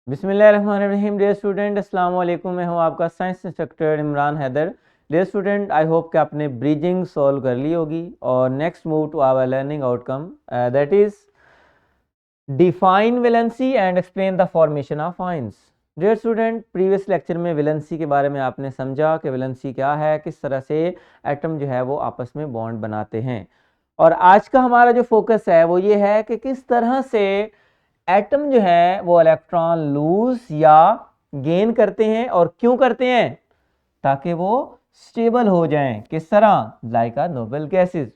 बिस्मिल्लाहिर्रहमानिर्रहीम। Dear student, अस्सलाम वालेकुम। मैं हूं आपका science instructor Imran Haider. Dear student, I hope कि आपने ब्रीजिंग सॉल्व कर ली होगी और next move to our learning outcome that is define valency and explain the formation of ions. Dear student, previous lecture में वैलेंसी के बारे में आपने समझा कि वैलेंसी क्या है, किस तरह से एटम जो है वो आपस में बॉन्ड बनाते हैं। और आज का हमारा जो फोकस है वो ये है कि किस तरह से एटम जो है वो इलेक्ट्रॉन लूज या गेन करते हैं और क्यों करते हैं, ताकि वो स्टेबल हो जाएं। किस तरह? लाइक अ नोबल गैसेस।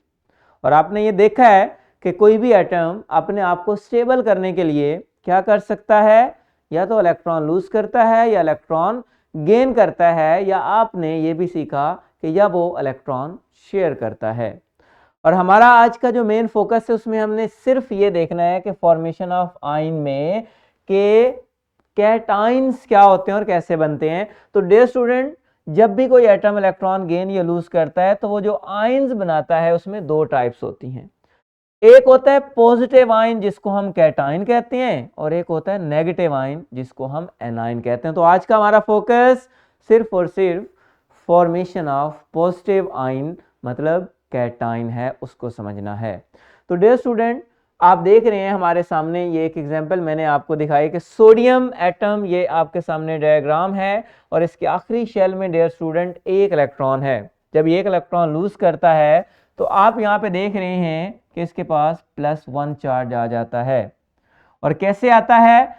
और आपने ये देखा है कि कोई भी एटम अपने आप को स्टेबल करने के लिए क्या कर सकता है, या तो इलेक्ट्रॉन लूज करता है या इलेक्ट्रॉन गेन करता है, या आपने ये भी सीखा कि या वो इलेक्ट्रॉन शेयर करता है। और हमारा आज का जो मेन फोकस है उसमें हमने सिर्फ ये देखना है कि फॉर्मेशन ऑफ आयन में के कैटाइंस क्या होते हैं और कैसे बनते हैं। तो डियर स्टूडेंट, जब भी कोई एटम इलेक्ट्रॉन गेन या लूज करता है तो वो जो आयंस बनाता है उसमें दो टाइप्स होती हैं। एक होता है पॉजिटिव आयन जिसको हम कैटाइन कहते हैं, और एक होता है नेगेटिव आयन जिसको हम एनाइन कहते हैं। तो आज का हमारा फोकस सिर्फ और सिर्फ फॉर्मेशन ऑफ पॉजिटिव आयन मतलब कैटाइन है, उसको समझना है। तो डियर स्टूडेंट, आप देख रहे हैं हमारे सामने ये एक एग्जांपल मैंने आपको दिखाई कि सोडियम एटम, ये आपके सामने डायग्राम है और इसके आखिरी शेल में डियर स्टूडेंट एक इलेक्ट्रॉन है। जब ये एक इलेक्ट्रॉन लूज करता है तो आप यहाँ पे देख रहे हैं कि इसके पास +1 चार्ज आ जाता है। और कैसे आता है?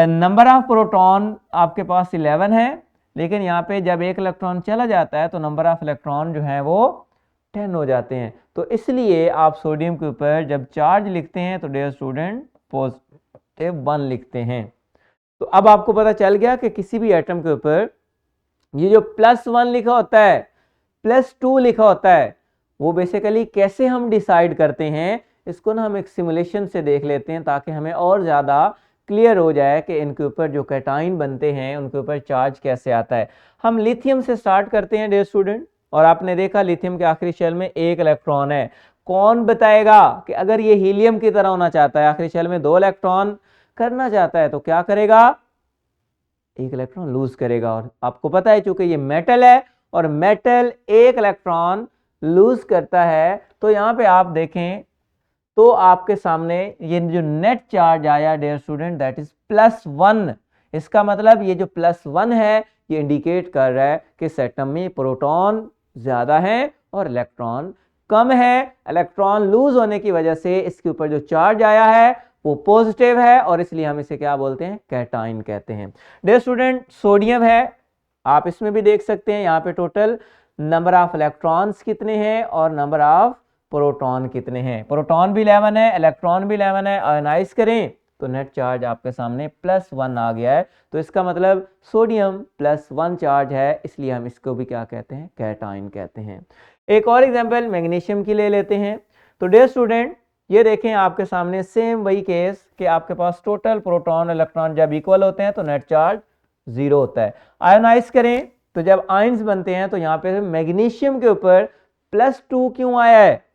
नंबर ऑफ प्रोटॉन आपके पास 11 है, लेकिन यहाँ पे जब एक इलेक्ट्रॉन चला जाता है तो नंबर ऑफ इलेक्ट्रॉन जो है वो 10 हो जाते हैं। तो इसलिए आप सोडियम के ऊपर जब चार्ज लिखते हैं तो डियर स्टूडेंट +1 लिखते हैं। तो अब आपको पता चल गया कि किसी भी एटम के ऊपर ये जो +1 लिखा होता है, +2 लिखा होता है, वो बेसिकली कैसे हम डिसाइड करते हैं, इसको ना हम एक सिमुलेशन से देख लेते हैं ताकि हमें और ज़्यादा क्लियर हो जाए कि इनके ऊपर जो कैटाइन बनते हैं उनके ऊपर चार्ज कैसे आता है। हम लिथियम से स्टार्ट करते हैं डियर स्टूडेंट, और आपने देखा लिथियम के आखिरी शेल में एक इलेक्ट्रॉन है। कौन बताएगा कि अगर ये हीलियम की तरह होना चाहता है, आखिरी शेल में 2 इलेक्ट्रॉन करना चाहता है, तो क्या करेगा? एक इलेक्ट्रॉन लूज करेगा। और आपको पता है चूंकि ये मेटल है और मेटल एक इलेक्ट्रॉन लूज करता है, तो यहां पे आप देखें तो आपके सामने ये जो नेट चार्ज आया डियर स्टूडेंट दैट इज +1। इसका मतलब ये जो +1 है ये इंडिकेट कर रहा है कि इस एटम में प्रोटॉन ज्यादा है और इलेक्ट्रॉन कम है। इलेक्ट्रॉन लूज होने की वजह से इसके ऊपर जो चार्ज आया है वो पॉजिटिव है, और इसलिए हम इसे क्या बोलते हैं? कैटाइन कहते हैं। डियर स्टूडेंट, सोडियम है, आप इसमें भी देख सकते हैं यहाँ पे टोटल नंबर ऑफ इलेक्ट्रॉन्स कितने हैं और नंबर ऑफ प्रोटॉन कितने हैं। प्रोटॉन भी 11 है, इलेक्ट्रॉन भी 11 है। आयनाइज करें तो नेट चार्ज आपके सामने +1 आ गया है। तो इसका मतलब सोडियम +1 चार्ज है, इसलिए हम इसको भी क्या कहते हैं? कैटाइन कहते हैं। एक और एग्जांपल मैग्नीशियम की ले लेते हैं। तो डियर स्टूडेंट, ये देखें आपके सामने सेम वही केस कि आपके पास टोटल प्रोटॉन इलेक्ट्रॉन जब इक्वल होते हैं तो नेट चार्ज 0 होता है। आयोनाइज करें तो जब आयंस बनते हैं तो यहाँ पे मैग्नीशियम के ऊपर +2 क्यों आया है?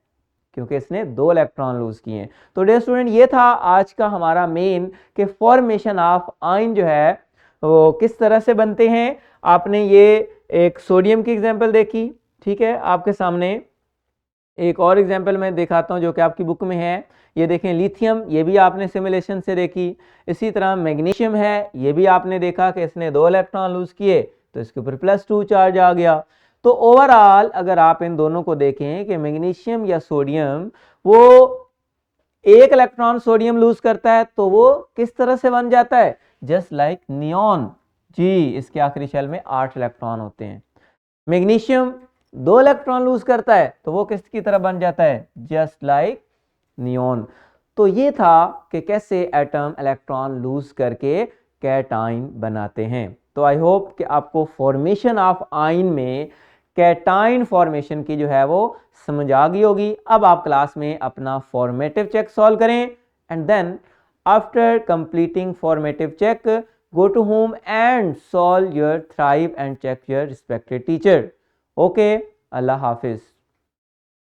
क्योंकि इसने 2 इलेक्ट्रॉन लूज किए हैं। तो डियर स्टूडेंट, ये था आज का हमारा मेन कि फॉर्मेशन ऑफ आयन जो है वो किस तरह से बनते हैं। आपने ये एक सोडियम की एग्जांपल देखी, ठीक है। आपके सामने एक और एग्जांपल मैं दिखाता हूं जो कि आपकी बुक में है। ये देखें लिथियम, ये भी आपने सिमुलेशन से देखी। इसी तरह मैग्नीशियम है, ये भी आपने देखा कि इसने 2 इलेक्ट्रॉन लूज किए तो इसके ऊपर +2 चार्ज आ गया। तो ओवरऑल अगर आप इन दोनों को देखें कि मैग्नीशियम या सोडियम, वो एक इलेक्ट्रॉन सोडियम लूज करता है तो वो किस तरह से बन जाता है? Just like neon. जी, इसके आखिरी शेल में 8 इलेक्ट्रॉन होते हैं। मैग्नीशियम 2 इलेक्ट्रॉन लूज करता है तो वो किसकी तरह बन जाता है? Just like neon. तो ये था कि कैसे एटम इलेक्ट्रॉन लूज करके कैटाइन बनाते हैं। तो आई होप कि आपको फॉर्मेशन ऑफ आयन में कैटाइन फॉर्मेशन की जो है वो समझ आ गई होगी। अब आप क्लास में अपना फॉर्मेटिव चेक सॉल्व करें and then after completing formative check go to home and solve your thrive and check your respected teacher. Okay, Allah Hafiz.